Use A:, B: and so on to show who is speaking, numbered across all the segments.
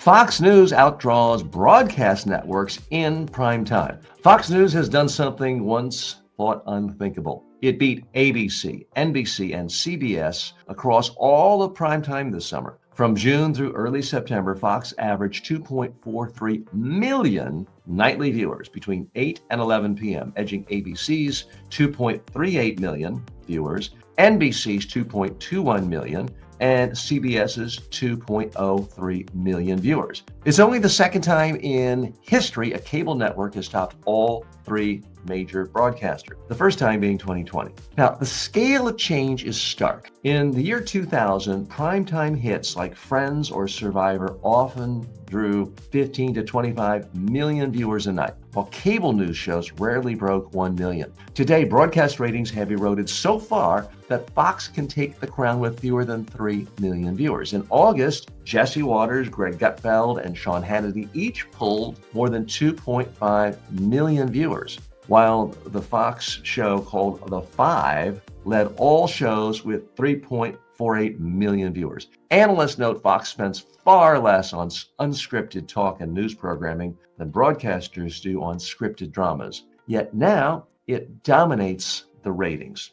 A: Fox News outdraws broadcast networks in prime time. Fox News has done something once thought unthinkable. It beat ABC, NBC, and CBS across all of prime time this summer. From June through early September, Fox averaged 2.43 million nightly viewers between 8 and 11 p.m., edging ABC's 2.38 million viewers, NBC's 2.21 million, and CBS's 2.03 million viewers. It's only the second time in history a cable network has topped all three major broadcasters, the first time being 2020. Now, the scale of change is stark. In the year 2000, primetime hits like Friends or Survivor often drew 15 to 25 million viewers a night, while cable news shows rarely broke 1 million. Today, broadcast ratings have eroded so far that Fox can take the crown with fewer than 3 million viewers. In August, Jesse Waters, Greg Gutfeld, and Sean Hannity each pulled more than 2.5 million viewers, while the Fox show called The Five led all shows with 3.48 million viewers. Analysts note Fox spends far less on unscripted talk and news programming than broadcasters do on scripted dramas. Yet now it dominates the ratings.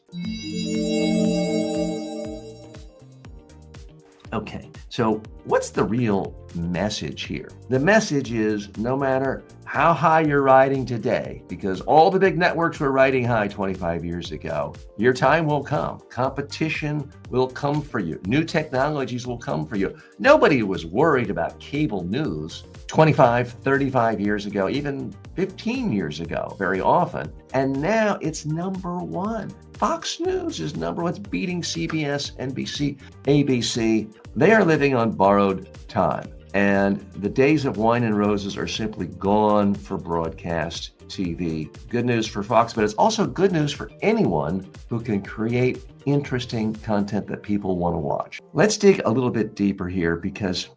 A: Okay, so what's the real message here? The message is no matter how high you're riding today, because all the big networks were riding high 25 years ago, your time will come. Competition will come for you. New technologies will come for you. Nobody was worried about cable news 25, 35 years ago, even 15 years ago, very often. And now it's number one. Fox News is number one. It's beating CBS, NBC, ABC. They are living on borrowed time. And the days of wine and roses are simply gone for broadcast TV. Good news for Fox, but it's also good news for anyone who can create interesting content that people want to watch. Let's dig a little bit deeper here, because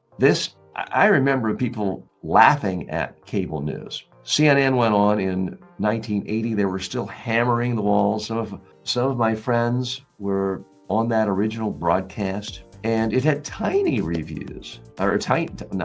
A: I remember people laughing at cable news. CNN went on in 1980. They were still hammering the walls. Some of my friends were on that original broadcast, and it had tiny reviews, not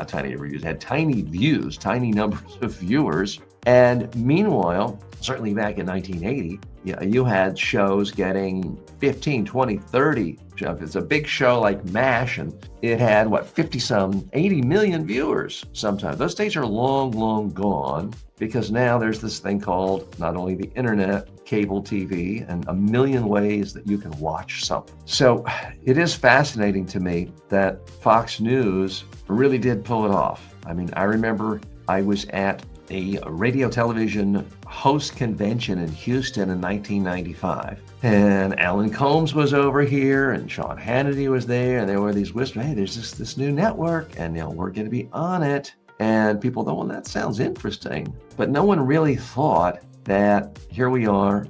A: tiny reviews, it had tiny views, tiny numbers of viewers. And meanwhile, certainly back in 1980, you had shows getting 15, 20, 30. If it's a big show like MASH, and it had, 80 million viewers sometimes. Those days are long, long gone, because now there's this thing called not only the internet, cable TV, and a million ways that you can watch something. So it is fascinating to me that Fox News really did pull it off. I mean, I remember I was at a radio television host convention in Houston in 1995. And Alan Combs was over here, and Sean Hannity was there, and there were these whispers, hey, there's this new network, and we're going to be on it. And people thought, well, that sounds interesting. But no one really thought that here we are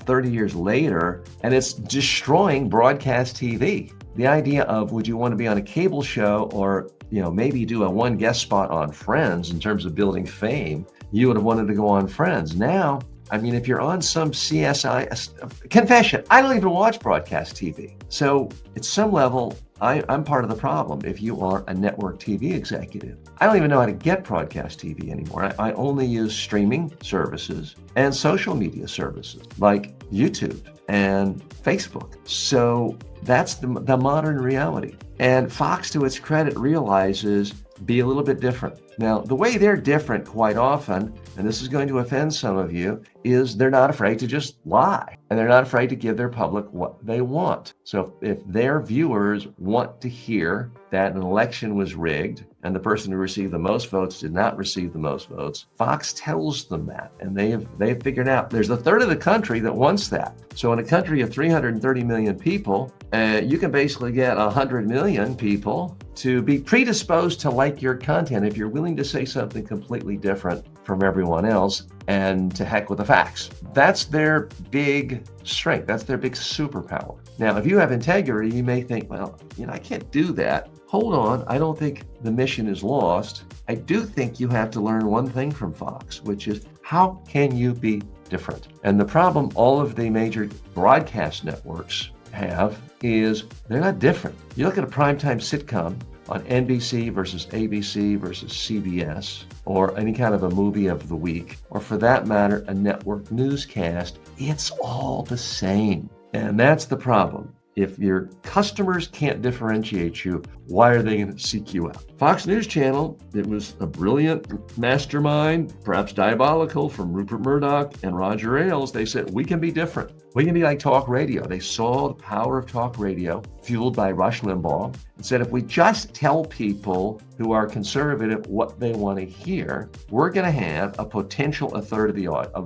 A: 30 years later, and it's destroying broadcast TV. The idea of, would you want to be on a cable show, or maybe do a one guest spot on Friends in terms of building fame, you would have wanted to go on Friends. Now, I mean, if you're on some CSI, confession, I don't even watch broadcast TV. So at some level, I'm part of the problem if you are a network TV executive. I don't even know how to get broadcast TV anymore. I only use streaming services and social media services like YouTube and Facebook. So that's the modern reality. And Fox, to its credit, realizes be a little bit different. Now, the way they're different quite often, and this is going to offend some of you, is they're not afraid to just lie. And they're not afraid to give their public what they want. So if their viewers want to hear that an election was rigged and the person who received the most votes did not receive the most votes, Fox tells them that. And they've figured out there's a third of the country that wants that. So in a country of 330 million people, you can basically get 100 million people to be predisposed to like your content if you're willing to say something completely different from everyone else, and to heck with the facts. That's their big strength. That's their big superpower. Now, if you have integrity, you may think, well, I can't do that. Hold on. I don't think the mission is lost. I do think you have to learn one thing from Fox, which is, how can you be different? And the problem all of the major broadcast networks have is they're not different. You look at a primetime sitcom, on NBC versus ABC versus CBS, or any kind of a movie of the week, or for that matter, a network newscast, it's all the same. And that's the problem. If your customers can't differentiate you, why are they going to seek you out? Fox News Channel, it was a brilliant mastermind, perhaps diabolical, from Rupert Murdoch and Roger Ailes. They said, we can be different. We can be like talk radio. They saw the power of talk radio, fueled by Rush Limbaugh, and said, if we just tell people who are conservative what they want to hear, we're going to have a potential a third of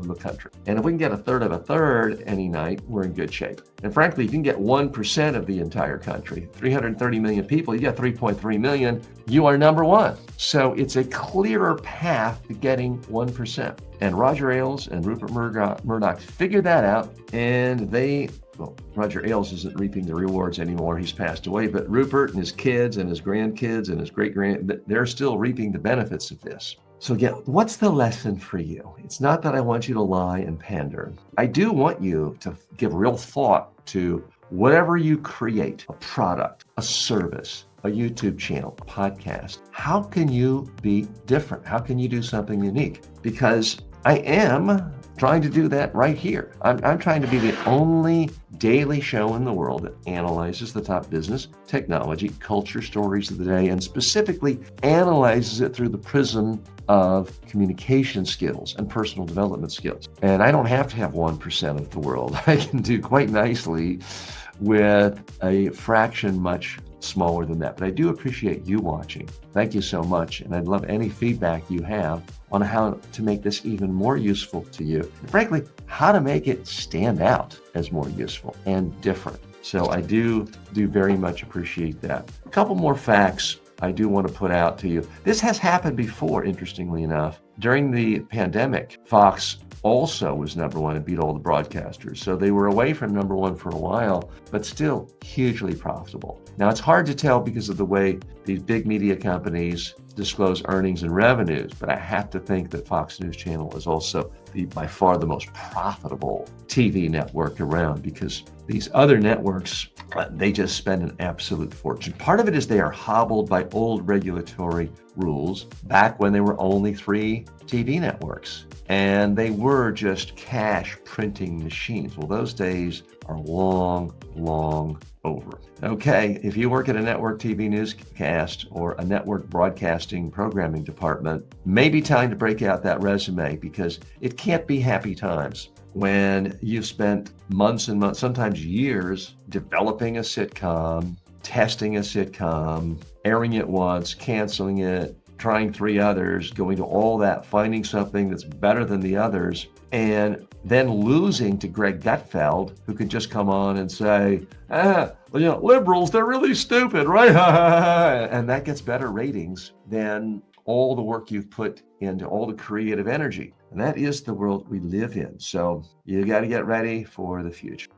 A: the country. And if we can get a third any night, we're in good shape. And frankly, if you can get 1% of the entire country, 330 million people, you got 3.3 million, you are number one. So it's a clearer path to getting 1%. And Roger Ailes and Rupert Murdoch figured that out, and Roger Ailes isn't reaping the rewards anymore. He's passed away, but Rupert and his kids and his grandkids and his they're still reaping the benefits of this. So again, what's the lesson for you? It's not that I want you to lie and pander. I do want you to give real thought to whatever you create, a product, a service, a YouTube channel, a podcast. How can you be different? How can you do something unique? Because I am trying to do that right here. I'm trying to be the only daily show in the world that analyzes the top business, technology, culture stories of the day, and specifically analyzes it through the prism of communication skills and personal development skills. And I don't have to have 1% of the world. I can do quite nicely with a fraction much smaller than that. But I do appreciate you watching. Thank you so much. And I'd love any feedback you have on how to make this even more useful to you. And frankly, how to make it stand out as more useful and different. So I do very much appreciate that. A couple more facts I do want to put out to you. This has happened before, interestingly enough. During the pandemic, Fox also was number one and beat all the broadcasters. So they were away from number one for a while, but still hugely profitable. Now, it's hard to tell because of the way these big media companies disclose earnings and revenues, but I have to think that Fox News Channel is also by far the most profitable TV network around, because these other networks, they just spend an absolute fortune. Part of it is they are hobbled by old regulatory rules back when there were only 3 TV networks, and they were just cash printing machines. Well, those days are long over. Okay, if you work at a network TV newscast or a network broadcasting programming department, maybe time to break out that resume, because it can't be happy times when you've spent months and months, sometimes years, developing a sitcom, testing a sitcom, airing it once, canceling it, trying 3 others, going to all that, finding something that's better than the others, and then losing to Greg Gutfeld, who could just come on and say, liberals, they're really stupid, right? And that gets better ratings than all the work you've put into all the creative energy. And that is the world we live in. So you got to get ready for the future.